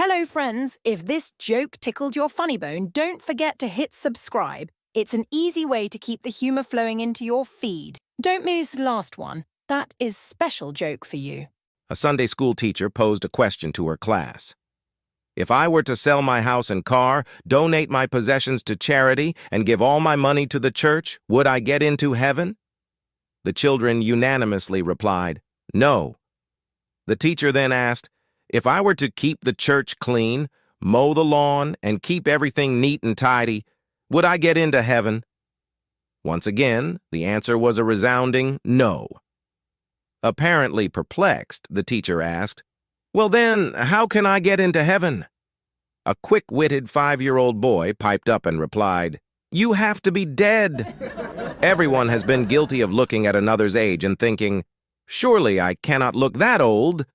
Hello, friends. If this joke tickled your funny bone, don't forget to hit subscribe. It's an easy way to keep the humor flowing into your feed. Don't miss the last one. That is special joke for you. A Sunday school teacher posed a question to her class. If I were to sell my house and car, donate my possessions to charity, and give all my money to the church, would I get into heaven? The children unanimously replied, no. The teacher then asked, if I were to keep the church clean, mow the lawn, and keep everything neat and tidy, would I get into heaven? Once again, the answer was a resounding no. Apparently perplexed, the teacher asked, well then, how can I get into heaven? A quick-witted 5-year-old boy piped up and replied, you have to be dead. Everyone has been guilty of looking at another's age and thinking, surely I cannot look that old.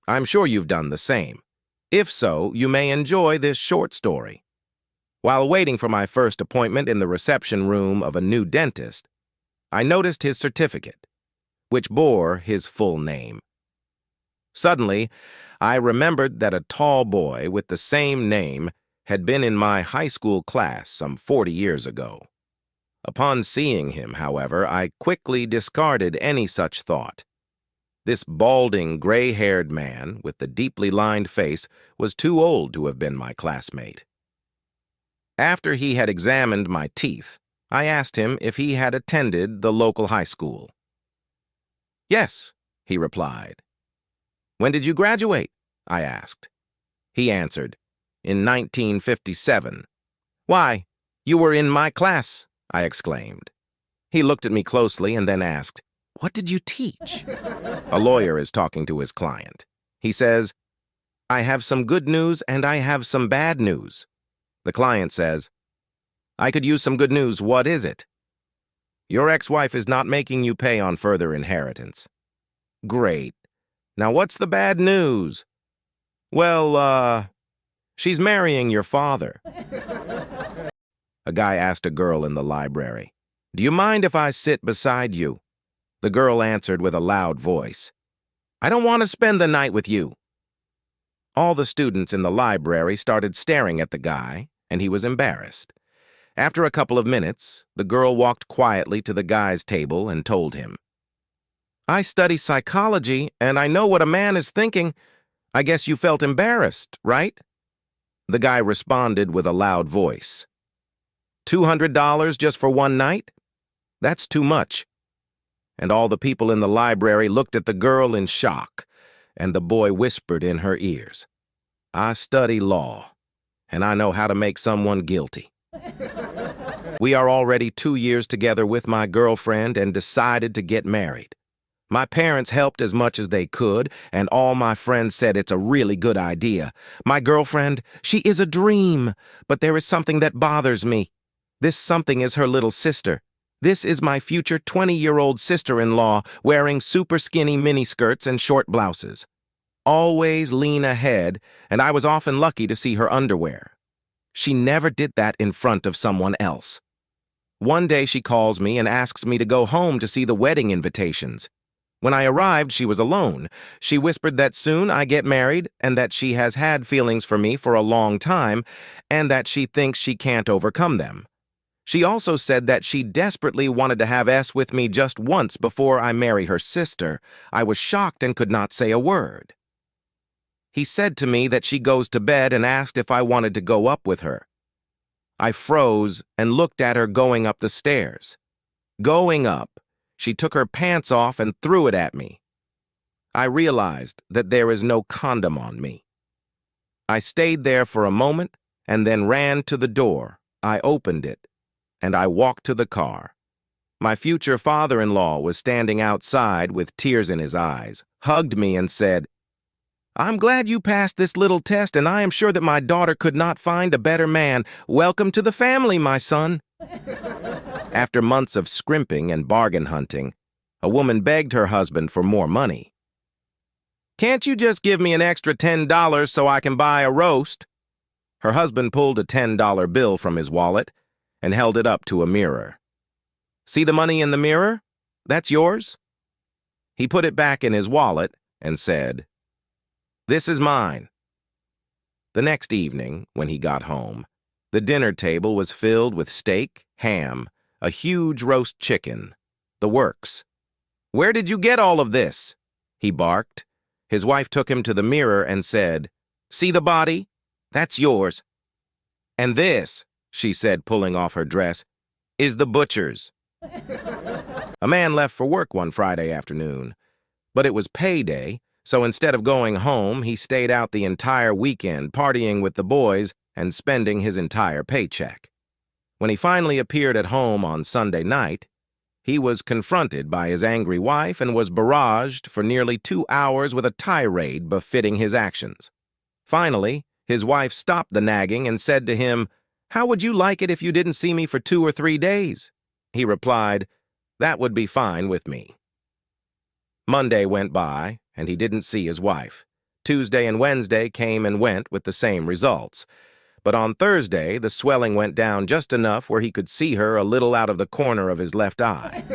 I'm sure you've done the same. If so, you may enjoy this short story. While waiting for my first appointment in the reception room of a new dentist, I noticed his certificate, which bore his full name. Suddenly, I remembered that a tall boy with the same name had been in my high school class some 40 years ago. Upon seeing him, however, I quickly discarded any such thought. This balding, gray-haired man with the deeply lined face was too old to have been my classmate. After he had examined my teeth, I asked him if he had attended the local high school. Yes, he replied. When did you graduate? I asked. He answered, in 1957. Why, you were in my class, I exclaimed. He looked at me closely and then asked, what did you teach? A lawyer is talking to his client. He says, I have some good news and I have some bad news. The client says, I could use some good news. What is it? Your ex-wife is not making you pay on further inheritance. Great. Now what's the bad news? Well, she's marrying your father. A guy asked a girl in the library, do you mind if I sit beside you? The girl answered with a loud voice, I don't want to spend the night with you. All the students in the library started staring at the guy, and he was embarrassed. After a couple of minutes, the girl walked quietly to the guy's table and told him, I study psychology, and I know what a man is thinking. I guess you felt embarrassed, right? The guy responded with a loud voice, $200 just for one night? That's too much. And all the people in the library looked at the girl in shock, and the boy whispered in her ears, I study law, and I know how to make someone guilty. We are already 2 years together with my girlfriend and decided to get married. My parents helped as much as they could, and all my friends said it's a really good idea. My girlfriend, she is a dream, but there is something that bothers me. This something is her little sister. This is my future 20-year-old sister-in-law wearing super skinny miniskirts and short blouses. Always lean ahead, and I was often lucky to see her underwear. She never did that in front of someone else. One day she calls me and asks me to go home to see the wedding invitations. When I arrived, she was alone. She whispered that soon I get married and that she has had feelings for me for a long time and that she thinks she can't overcome them. She also said that she desperately wanted to have S with me just once before I marry her sister. I was shocked and could not say a word. He said to me that she goes to bed and asked if I wanted to go up with her. I froze and looked at her going up the stairs. Going up, she took her pants off and threw it at me. I realized that there is no condom on me. I stayed there for a moment and then ran to the door. I opened it, and I walked to the car. My future father-in-law was standing outside with tears in his eyes, hugged me and said, I'm glad you passed this little test, and I am sure that my daughter could not find a better man. Welcome to the family, my son. After months of scrimping and bargain hunting, a woman begged her husband for more money. Can't you just give me an extra $10 so I can buy a roast? Her husband pulled a $10 bill from his wallet and held it up to a mirror. See the money in the mirror? That's yours? He put it back in his wallet and said, This is mine. The next evening, when he got home, the dinner table was filled with steak, ham, a huge roast chicken, the works. "Where did you get all of this?" he barked. His wife took him to the mirror and said, "See the body? That's yours. And this," she said, pulling off her dress, "is the butcher's." A man left for work one Friday afternoon, but it was payday, so instead of going home, he stayed out the entire weekend partying with the boys and spending his entire paycheck. When he finally appeared at home on Sunday night, he was confronted by his angry wife and was barraged for nearly 2 hours with a tirade befitting his actions. Finally, his wife stopped the nagging and said to him, "How would you like it if you didn't see me for 2 or 3 days?" He replied, "That would be fine with me." Monday went by, and he didn't see his wife. Tuesday and Wednesday came and went with the same results. But on Thursday, the swelling went down just enough where he could see her a little out of the corner of his left eye.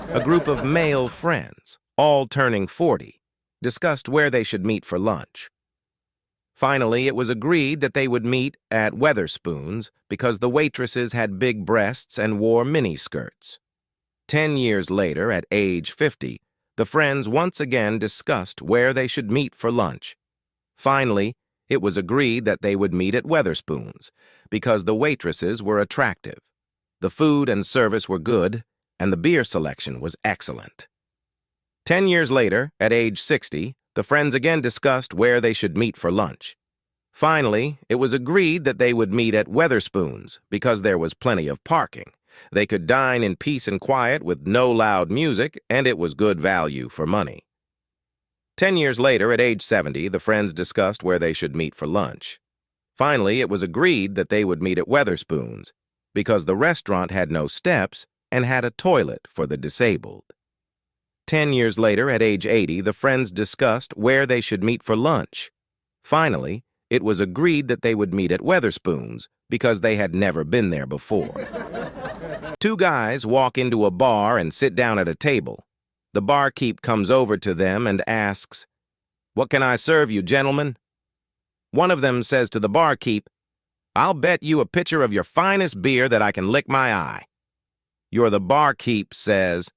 A group of male friends, all turning 40, discussed where they should meet for lunch. Finally, it was agreed that they would meet at Weatherspoons because the waitresses had big breasts and wore miniskirts. 10 years later, at age 50, the friends once again discussed where they should meet for lunch. Finally, it was agreed that they would meet at Weatherspoons because the waitresses were attractive, the food and service were good, and the beer selection was excellent. 10 years later, at age 60, the friends again discussed where they should meet for lunch. Finally, it was agreed that they would meet at Weatherspoons because there was plenty of parking. They could dine in peace and quiet with no loud music, and it was good value for money. 10 years later, at age 70, the friends discussed where they should meet for lunch. Finally, it was agreed that they would meet at Weatherspoons because the restaurant had no steps and had a toilet for the disabled. 10 years later, at age 80, the friends discussed where they should meet for lunch. Finally, it was agreed that they would meet at Weatherspoons because they had never been there before. 2 guys walk into a bar and sit down at a table. The barkeep comes over to them and asks, "What can I serve you, gentlemen?" One of them says to the barkeep, "I'll bet you a pitcher of your finest beer that I can lick my eye." The barkeep says,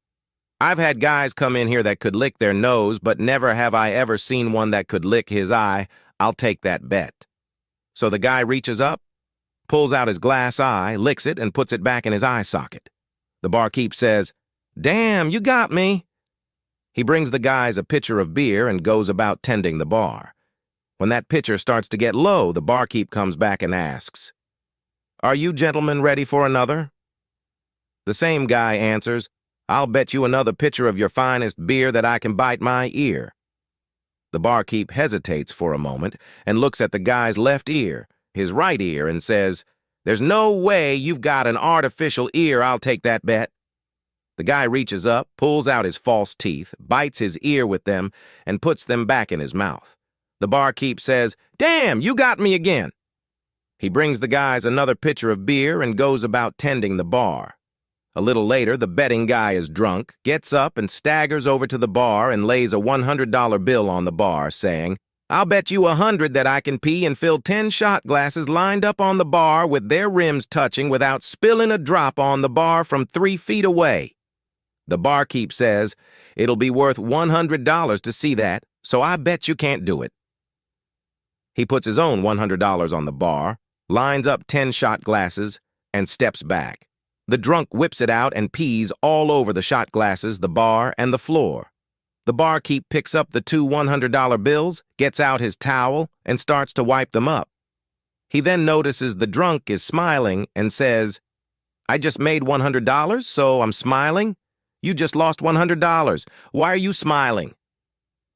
"I've had guys come in here that could lick their nose, but never have I ever seen one that could lick his eye. I'll take that bet." So the guy reaches up, pulls out his glass eye, licks it, and puts it back in his eye socket. The barkeep says, "Damn, you got me." He brings the guys a pitcher of beer and goes about tending the bar. When that pitcher starts to get low, the barkeep comes back and asks, "Are you gentlemen ready for another?" The same guy answers, "I'll bet you another pitcher of your finest beer that I can bite my ear." The barkeep hesitates for a moment and looks at the guy's left ear, his right ear, and says, "There's no way you've got an artificial ear. I'll take that bet." The guy reaches up, pulls out his false teeth, bites his ear with them, and puts them back in his mouth. The barkeep says, "Damn, you got me again." He brings the guys another pitcher of beer and goes about tending the bar. A little later, the betting guy is drunk, gets up and staggers over to the bar and lays a $100 bill on the bar, saying, "I'll bet you 100 that I can pee and fill 10 shot glasses lined up on the bar with their rims touching without spilling a drop on the bar from 3 feet away." The barkeep says, "It'll be worth $100 to see that, so I bet you can't do it." He puts his own $100 on the bar, lines up 10 shot glasses, and steps back. The drunk whips it out and pees all over the shot glasses, the bar, and the floor. The barkeep picks up the 2 $100 bills, gets out his towel, and starts to wipe them up. He then notices the drunk is smiling and says, "I just made $100, so I'm smiling? You just lost $100. Why are you smiling?"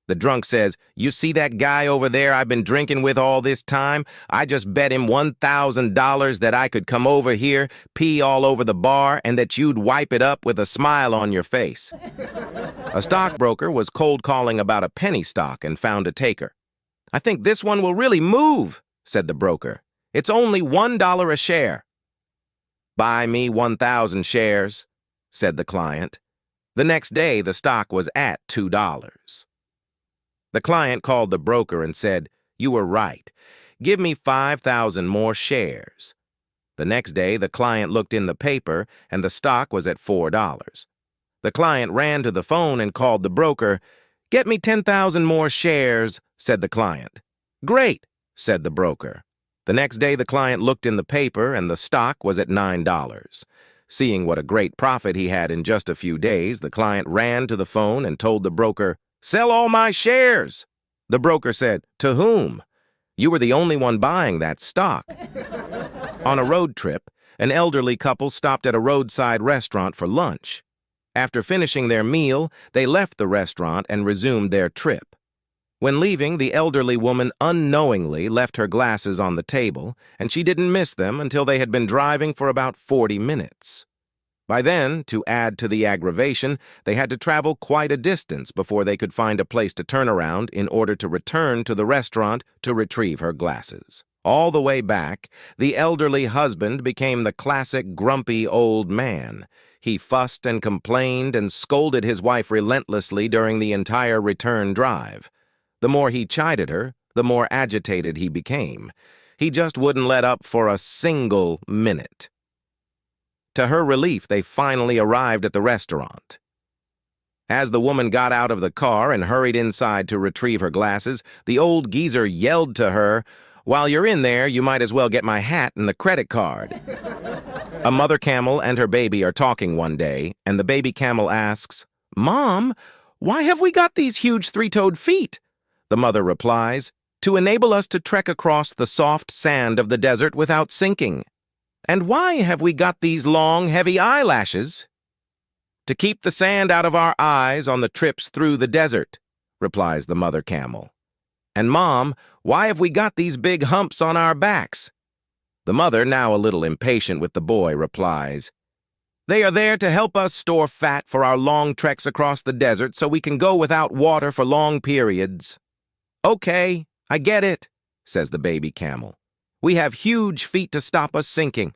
The drunk says, "You see that guy over there I've been drinking with all this time? I just bet him $1,000 that I could come over here, pee all over the bar, and that you'd wipe it up with a smile on your face." A stockbroker was cold calling about a penny stock and found a taker. "I think this one will really move," said the broker. "It's only $1 a share." "Buy me 1,000 shares," said the client. The next day, the stock was at $2. The client called the broker and said, "You were right. Give me 5,000 more shares. The next day, the client looked in the paper, and the stock was at $4. The client ran to the phone and called the broker. Get me 10,000 more shares, said the client. Great, said the broker. The next day, the client looked in the paper, and the stock was at $9. Seeing what a great profit he had in just a few days, the client ran to the phone and told the broker, Sell all my shares. The broker said, To whom? You were the only one buying that stock. On a road trip, an elderly couple stopped at a roadside restaurant for lunch. After finishing their meal, they left the restaurant and resumed their trip. When leaving, the elderly woman unknowingly left her glasses on the table, and she didn't miss them until they had been driving for about 40 minutes. By then, to add to the aggravation, they had to travel quite a distance before they could find a place to turn around in order to return to the restaurant to retrieve her glasses. All the way back, the elderly husband became the classic grumpy old man. He fussed and complained and scolded his wife relentlessly during the entire return drive. The more he chided her, the more agitated he became. He just wouldn't let up for a single minute. To her relief, they finally arrived at the restaurant. As the woman got out of the car and hurried inside to retrieve her glasses, the old geezer yelled to her, While you're in there, you might as well get my hat and the credit card. A mother camel and her baby are talking one day, and the baby camel asks, Mom, why have we got these huge three-toed feet? The mother replies, To enable us to trek across the soft sand of the desert without sinking. And why have we got these long, heavy eyelashes? To keep the sand out of our eyes on the trips through the desert, replies the mother camel. And Mom, why have we got these big humps on our backs? The mother, now a little impatient with the boy, replies, They are there to help us store fat for our long treks across the desert so we can go without water for long periods. Okay, I get it, says the baby camel. We have huge feet to stop us sinking,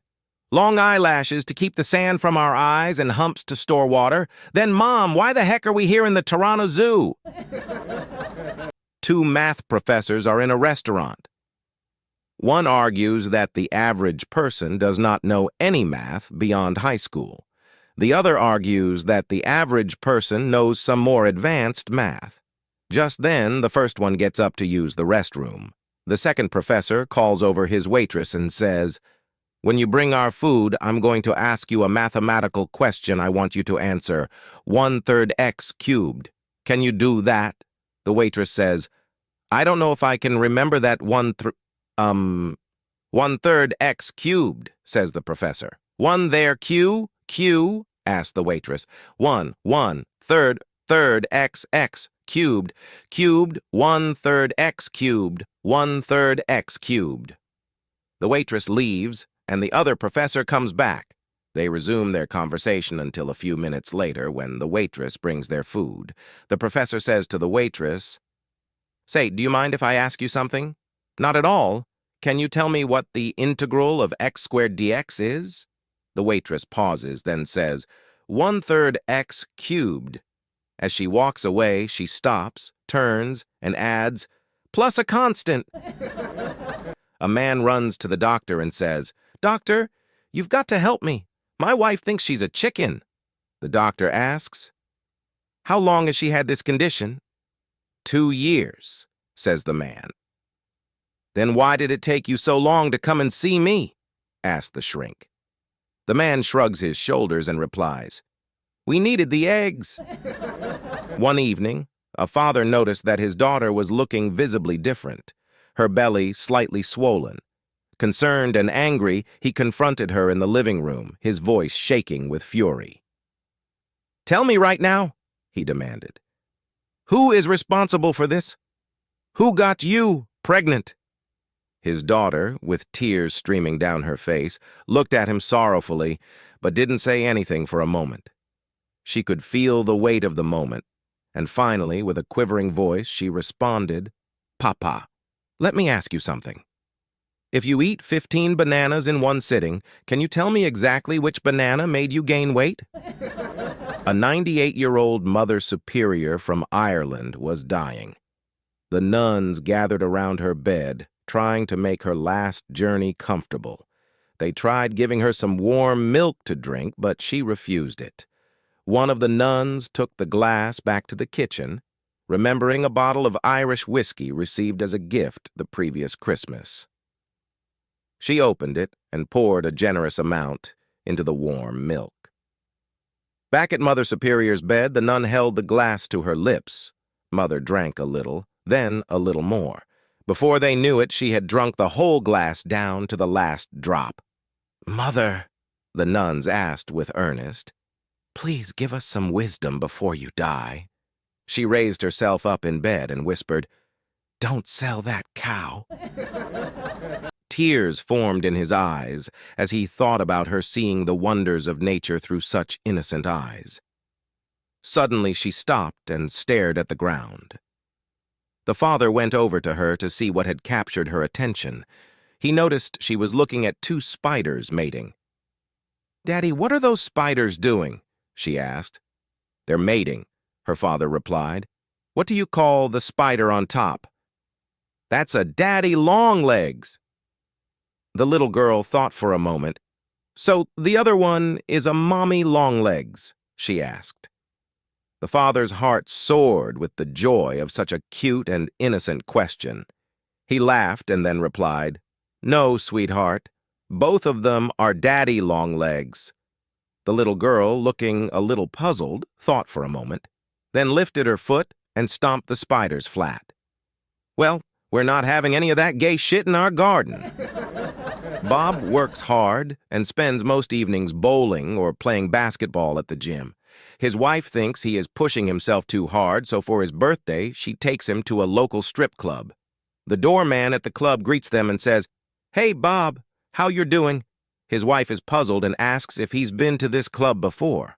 long eyelashes to keep the sand from our eyes, and humps to store water. Then, Mom, why the heck are we here in the Toronto Zoo? Two math professors are in a restaurant. One argues that the average person does not know any math beyond high school. The other argues that the average person knows some more advanced math. Just then, the first one gets up to use the restroom. The second professor calls over his waitress and says, When you bring our food, I'm going to ask you a mathematical question I want you to answer. 1/3 x cubed. Can you do that? The waitress says, I don't know if I can remember that 1/3 x cubed, says the professor. One there Q? Asked the waitress. 1/3 x cubed. 1/3 x cubed. 1/3 x cubed. The waitress leaves, and the other professor comes back. They resume their conversation until a few minutes later when the waitress brings their food. The professor says to the waitress, Say, do you mind if I ask you something? Not at all. Can you tell me what the integral of x squared dx is? The waitress pauses, then says, 1/3 x cubed. As she walks away, she stops, turns, and adds, plus a constant. A man runs to the doctor and says, Doctor, you've got to help me. My wife thinks she's a chicken. The doctor asks, How long has she had this condition? 2 years, says the man. Then why did it take you so long to come and see me? Asked the shrink. The man shrugs his shoulders and replies, We needed the eggs. One evening, a father noticed that his daughter was looking visibly different, her belly slightly swollen. Concerned and angry, he confronted her in the living room, his voice shaking with fury. Tell me right now, he demanded. Who is responsible for this? Who got you pregnant? His daughter, with tears streaming down her face, looked at him sorrowfully, but didn't say anything for a moment. She could feel the weight of the moment, and finally, with a quivering voice, she responded, Papa, let me ask you something. If you eat 15 bananas in one sitting, can you tell me exactly which banana made you gain weight? A 98-year-old Mother Superior from Ireland was dying. The nuns gathered around her bed, trying to make her last journey comfortable. They tried giving her some warm milk to drink, but she refused it. One of the nuns took the glass back to the kitchen, remembering a bottle of Irish whiskey received as a gift the previous Christmas. She opened it and poured a generous amount into the warm milk. Back at Mother Superior's bed, the nun held the glass to her lips. Mother drank a little, then a little more. Before they knew it, she had drunk the whole glass down to the last drop. "Mother," the nuns asked with earnest, "please give us some wisdom before you die." She raised herself up in bed and whispered, "Don't sell that cow." Tears formed in his eyes as he thought about her seeing the wonders of nature through such innocent eyes. Suddenly she stopped and stared at the ground. The father went over to her to see what had captured her attention. He noticed she was looking at two spiders mating. "Daddy, what are those spiders doing?" she asked. "They're mating," her father replied. "What do you call the spider on top?" "That's a daddy longlegs." The little girl thought for a moment. "So the other one is a mommy longlegs?" she asked. The father's heart soared with the joy of such a cute and innocent question. He laughed and then replied, "No, sweetheart. Both of them are daddy longlegs." The little girl, looking a little puzzled, thought for a moment, then lifted her foot and stomped the spiders flat. "Well, we're not having any of that gay shit in our garden." Bob works hard and spends most evenings bowling or playing basketball at the gym. His wife thinks he is pushing himself too hard, so for his birthday, she takes him to a local strip club. The doorman at the club greets them and says, "Hey, Bob, how you're doing?" His wife is puzzled and asks if he's been to this club before.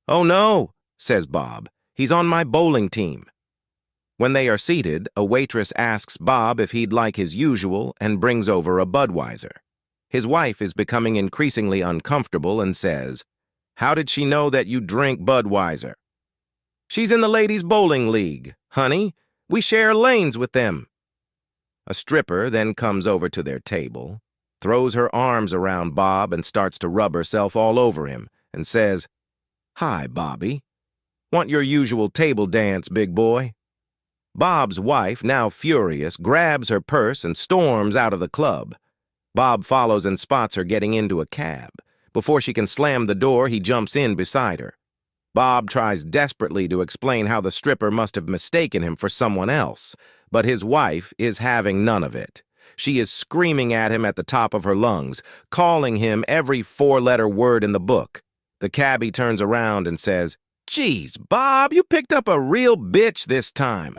"Oh, no," says Bob. "He's on my bowling team." When they are seated, a waitress asks Bob if he'd like his usual and brings over a Budweiser. His wife is becoming increasingly uncomfortable and says, "How did she know that you drink Budweiser?" "She's in the ladies' bowling league, honey. We share lanes with them." A stripper then comes over to their table, throws her arms around Bob and starts to rub herself all over him and says, "Hi, Bobby. Want your usual table dance, big boy?" Bob's wife, now furious, grabs her purse and storms out of the club. Bob follows and spots her getting into a cab. Before she can slam the door, he jumps in beside her. Bob tries desperately to explain how the stripper must have mistaken him for someone else, but his wife is having none of it. She is screaming at him at the top of her lungs, calling him every four-letter word in the book. The cabbie turns around and says, "Geez, Bob, you picked up a real bitch this time."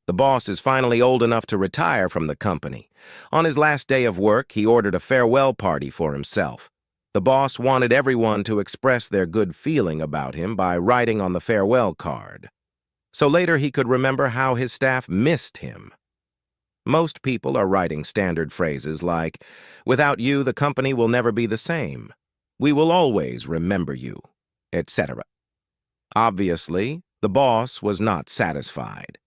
The boss is finally old enough to retire from the company. On his last day of work, he ordered a farewell party for himself. The boss wanted everyone to express their good feeling about him by writing on the farewell card, so later he could remember how his staff missed him. Most people are writing standard phrases like, "Without you, the company will never be the same. We will always remember you," etc. Obviously, the boss was not satisfied.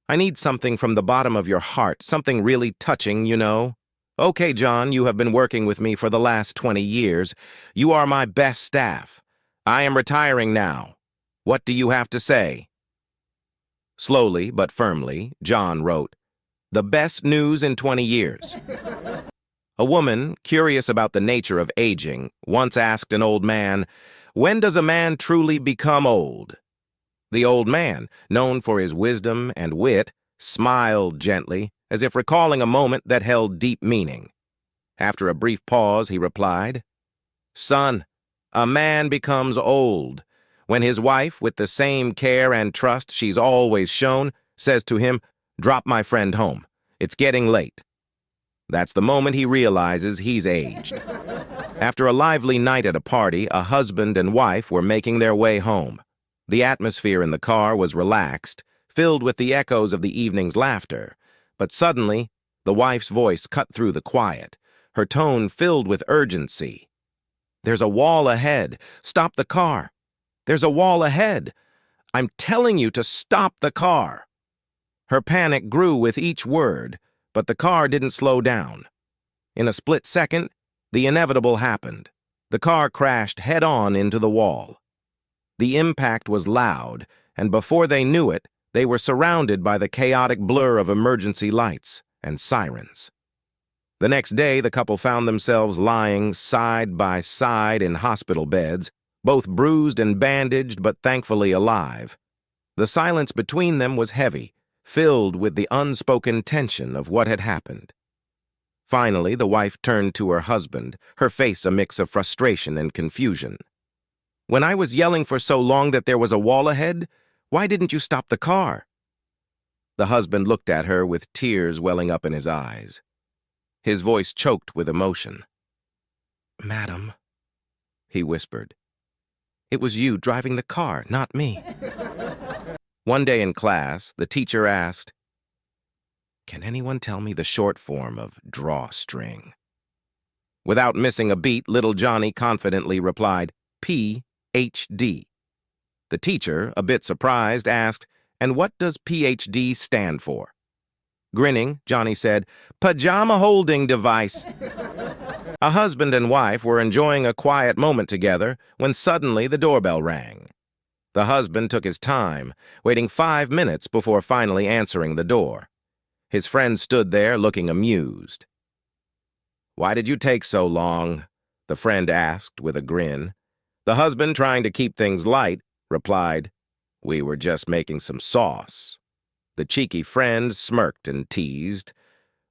"I need something from the bottom of your heart, something really touching, you know. Okay, John, you have been working with me for the last 20 years. You are my best staff. I am retiring now. What do you have to say?" Slowly but firmly, John wrote, "The best news in 20 years." A woman, curious about the nature of aging, once asked an old man, "When does a man truly become old?" The old man, known for his wisdom and wit, smiled gently, as if recalling a moment that held deep meaning. After a brief pause, he replied, "Son, a man becomes old when his wife, with the same care and trust she's always shown, says to him, 'Drop my friend home. It's getting late.' That's the moment he realizes he's aged." After a lively night at a party, a husband and wife were making their way home. The atmosphere in the car was relaxed, filled with the echoes of the evening's laughter, but suddenly, the wife's voice cut through the quiet, her tone filled with urgency. "There's a wall ahead. Stop the car. There's a wall ahead. I'm telling you to stop the car." Her panic grew with each word, but the car didn't slow down. In a split second, the inevitable happened. The car crashed head-on into the wall. The impact was loud, and before they knew it, they were surrounded by the chaotic blur of emergency lights and sirens. The next day, the couple found themselves lying side by side in hospital beds, both bruised and bandaged but thankfully alive. The silence between them was heavy, filled with the unspoken tension of what had happened. Finally, the wife turned to her husband, her face a mix of frustration and confusion. "When I was yelling for so long that there was a wall ahead, why didn't you stop the car?" The husband looked at her with tears welling up in his eyes. His voice choked with emotion. "Madam," he whispered, "it was you driving the car, not me." One day in class, the teacher asked, "Can anyone tell me the short form of drawstring?" Without missing a beat, little Johnny confidently replied, "Ph.D." The teacher, a bit surprised, asked, "And what does Ph.D. stand for?" Grinning, Johnny said, "Pajama holding device." A husband and wife were enjoying a quiet moment together when suddenly the doorbell rang. The husband took his time, waiting 5 minutes before finally answering the door. His friend stood there looking amused. "Why did you take so long?" the friend asked with a grin. The husband, trying to keep things light, replied, "We were just making some sauce." The cheeky friend smirked and teased,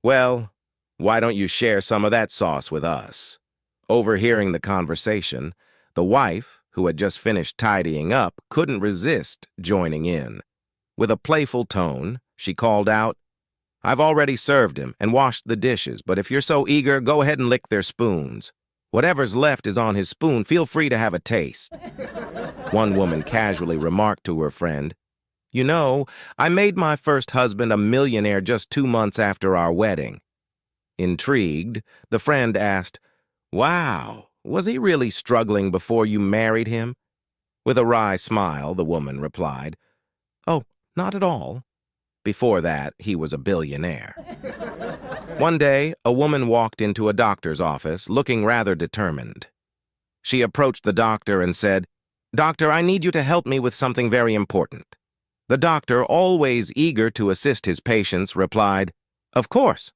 "Well, why don't you share some of that sauce with us?" Overhearing the conversation, the wife, who had just finished tidying up, couldn't resist joining in. With a playful tone, she called out, "I've already served him and washed the dishes, but if you're so eager, go ahead and lick their spoons. Whatever's left is on his spoon. Feel free to have a taste." One woman casually remarked to her friend, "You know, I made my first husband a millionaire just 2 months after our wedding." Intrigued, the friend asked, "Wow, was he really struggling before you married him?" With a wry smile, the woman replied, "Oh, not at all. Before that, he was a billionaire." One day, a woman walked into a doctor's office looking rather determined. She approached the doctor and said, "Doctor, I need you to help me with something very important." The doctor, always eager to assist his patients, replied, "Of course.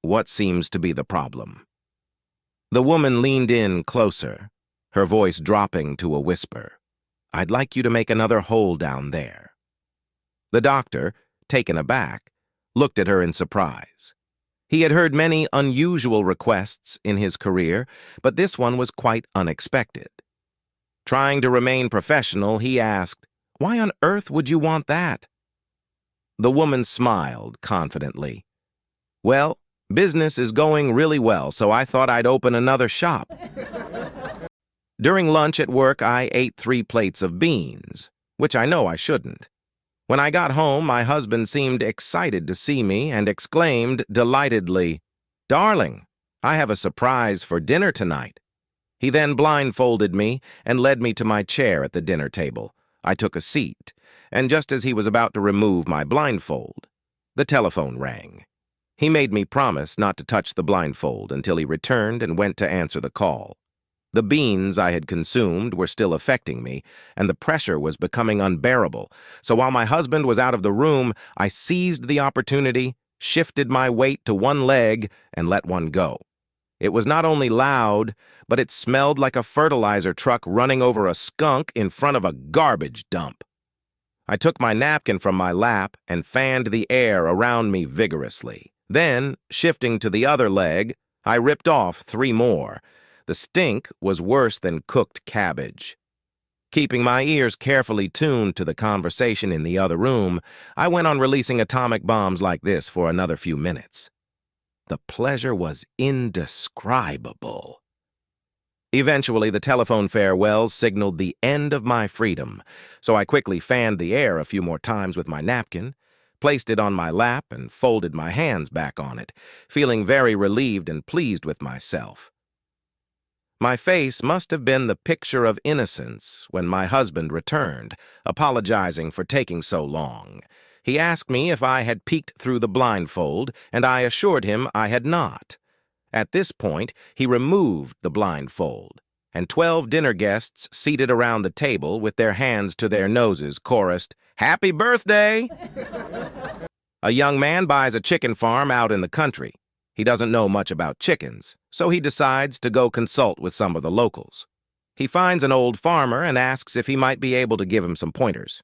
What seems to be the problem?" The woman leaned in closer, her voice dropping to a whisper. "I'd like you to make another hole down there." The doctor, taken aback, looked at her in surprise. He had heard many unusual requests in his career, but this one was quite unexpected. Trying to remain professional, he asked, "Why on earth would you want that?" The woman smiled confidently. "Well, business is going really well, so I thought I'd open another shop." During lunch at work, I ate 3 plates of beans, which I know I shouldn't. When I got home, my husband seemed excited to see me and exclaimed delightedly, "Darling, I have a surprise for dinner tonight." He then blindfolded me and led me to my chair at the dinner table. I took a seat, and just as he was about to remove my blindfold, the telephone rang. He made me promise not to touch the blindfold until he returned and went to answer the call. The beans I had consumed were still affecting me, and the pressure was becoming unbearable. So while my husband was out of the room, I seized the opportunity, shifted my weight to one leg, and let one go. It was not only loud, but it smelled like a fertilizer truck running over a skunk in front of a garbage dump. I took my napkin from my lap and fanned the air around me vigorously. Then, shifting to the other leg, I ripped off 3 more. The stink was worse than cooked cabbage. Keeping my ears carefully tuned to the conversation in the other room, I went on releasing atomic bombs like this for another few minutes. The pleasure was indescribable. Eventually, the telephone farewells signaled the end of my freedom, so I quickly fanned the air a few more times with my napkin, placed it on my lap, and folded my hands back on it, feeling very relieved and pleased with myself. My face must have been the picture of innocence when my husband returned, apologizing for taking so long. He asked me if I had peeked through the blindfold, and I assured him I had not. At this point, he removed the blindfold, and 12 dinner guests seated around the table with their hands to their noses chorused, "Happy birthday!" A young man buys a chicken farm out in the country. He doesn't know much about chickens, so he decides to go consult with some of the locals. He finds an old farmer and asks if he might be able to give him some pointers.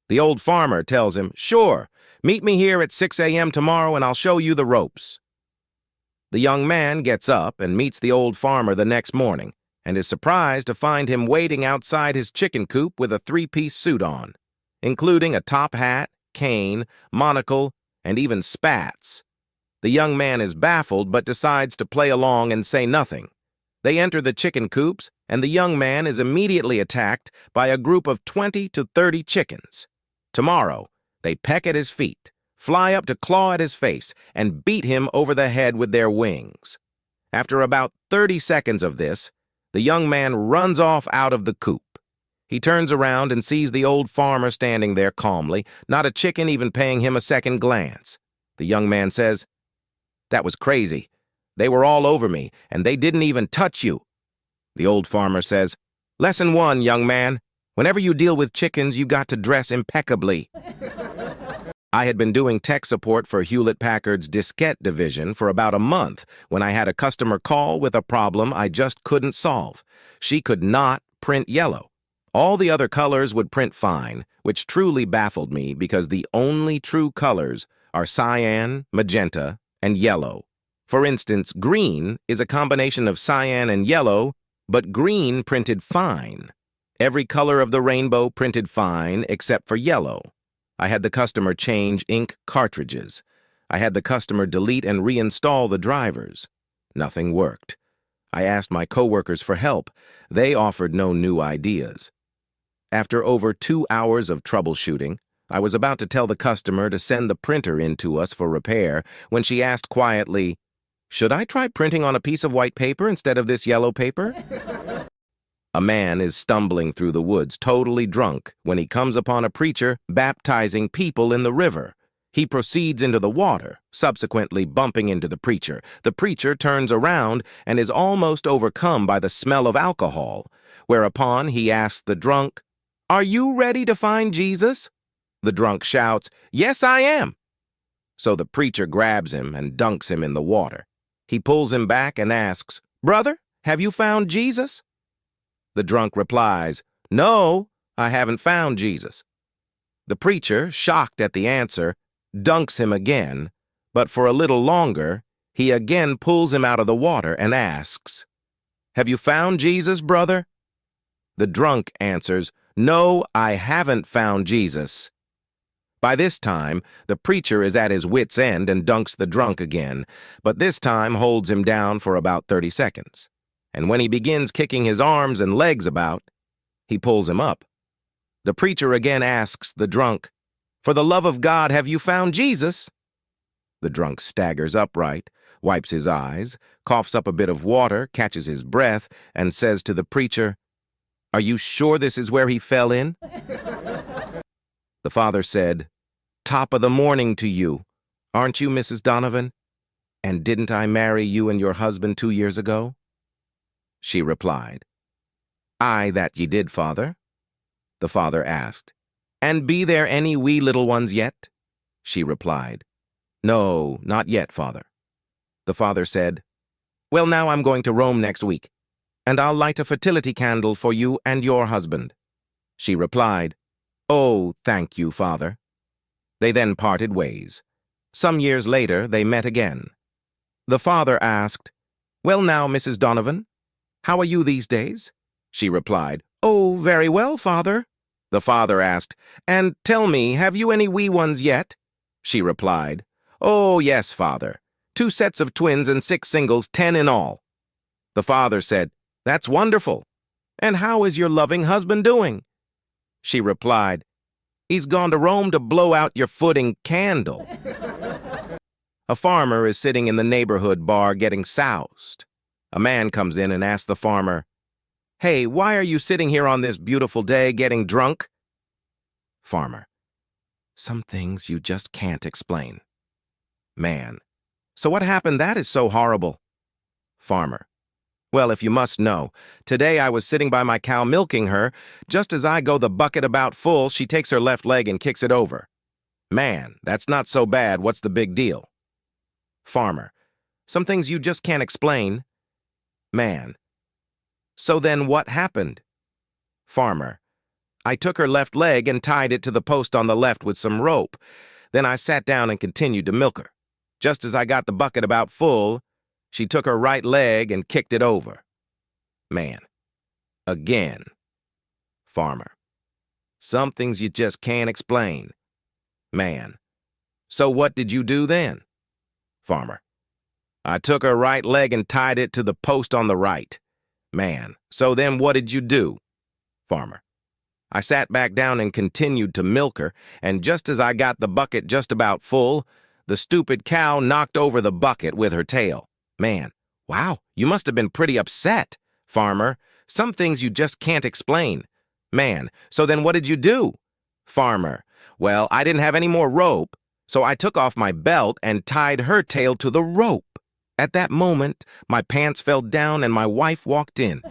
The old farmer tells him, "Sure, meet me here at 6 a.m. tomorrow and I'll show you the ropes." The young man gets up and meets the old farmer the next morning and is surprised to find him waiting outside his chicken coop with a 3-piece suit on, including a top hat, cane, monocle, and even spats. The young man is baffled but decides to play along and say nothing. They enter the chicken coops, and the young man is immediately attacked by a group of 20 to 30 chickens. Tomorrow, they peck at his feet, fly up to claw at his face, and beat him over the head with their wings. After about 30 seconds of this, the young man runs off out of the coop. He turns around and sees the old farmer standing there calmly, not a chicken even paying him a second glance. The young man says, "That was crazy. They were all over me, and they didn't even touch you." The old farmer says, "Lesson 1, young man. Whenever you deal with chickens, you got to dress impeccably." I had been doing tech support for Hewlett-Packard's diskette division for about a month when I had a customer call with a problem I just couldn't solve. She could not print yellow. All the other colors would print fine, which truly baffled me because the only true colors are cyan, magenta, and yellow. For instance, green is a combination of cyan and yellow, but green printed fine. Every color of the rainbow printed fine except for yellow. I had the customer change ink cartridges. I had the customer delete and reinstall the drivers. Nothing worked. I asked my coworkers for help. They offered no new ideas. After over 2 hours of troubleshooting, I was about to tell the customer to send the printer in to us for repair when she asked quietly, "Should I try printing on a piece of white paper instead of this yellow paper?" A man is stumbling through the woods totally drunk when he comes upon a preacher baptizing people in the river. He proceeds into the water, subsequently bumping into the preacher. The preacher turns around and is almost overcome by the smell of alcohol, whereupon he asks the drunk, "Are you ready to find Jesus?" The drunk shouts, "Yes, I am." So the preacher grabs him and dunks him in the water. He pulls him back and asks, "Brother, have you found Jesus?" The drunk replies, "No, I haven't found Jesus." The preacher, shocked at the answer, dunks him again, but for a little longer, he again pulls him out of the water and asks, "Have you found Jesus, brother?" The drunk answers, "No, I haven't found Jesus." By this time, the preacher is at his wit's end and dunks the drunk again, but this time holds him down for about 30 seconds. And when he begins kicking his arms and legs about, he pulls him up. The preacher again asks the drunk, "For the love of God, have you found Jesus?" The drunk staggers upright, wipes his eyes, coughs up a bit of water, catches his breath, and says to the preacher, "Are you sure this is where he fell in?" The father said, "Top of the morning to you. Aren't you Mrs. Donovan? And didn't I marry you and your husband 2 years ago?" She replied, "Aye, that ye did, father." The father asked, "And be there any wee little ones yet?" She replied, "No, not yet, father." The father said, "Well, now I'm going to Rome next week, and I'll light a fertility candle for you and your husband." She replied, "Oh, thank you, father." They then parted ways. Some years later, they met again. The father asked, "Well now, Mrs. Donovan, how are you these days?" She replied, "Oh, very well, father." The father asked, "And tell me, have you any wee ones yet?" She replied, "Oh, yes, father. 2 sets of twins and 6 singles, 10 in all." The father said, "That's wonderful. And how is your loving husband doing?" She replied, "He's gone to Rome to blow out your footing candle." A farmer is sitting in the neighborhood bar getting soused. A man comes in and asks the farmer, "Hey, why are you sitting here on this beautiful day getting drunk?" Farmer, Some things you just can't explain. Man. So what happened that is so horrible? Farmer. Well, if you must know, today I was sitting by my cow milking her. Just as I go the bucket about full, she takes her left leg and kicks it over. Man, that's not so bad. What's the big deal? Farmer. Some things you just can't explain. Man. So then what happened? Farmer. I took her left leg and tied it to the post on the left with some rope. Then I sat down and continued to milk her. Just as I got the bucket about full, she took her right leg and kicked it over. Man. Again. Farmer. Some things you just can't explain. Man. So what did you do then? Farmer. I took her right leg and tied it to the post on the right. Man. So then what did you do? Farmer. I sat back down and continued to milk her, and just as I got the bucket just about full, the stupid cow knocked over the bucket with her tail. Man. Wow, you must have been pretty upset. Farmer. Some things you just can't explain. Man. So then what did you do? Farmer. Well, I didn't have any more rope, so I took off my belt and tied her tail to the rope. At that moment, my pants fell down and my wife walked in.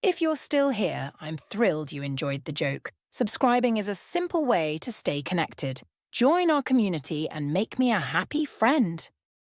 If you're still here, I'm thrilled you enjoyed the joke. Subscribing is a simple way to stay connected. Join our community and make me a happy friend.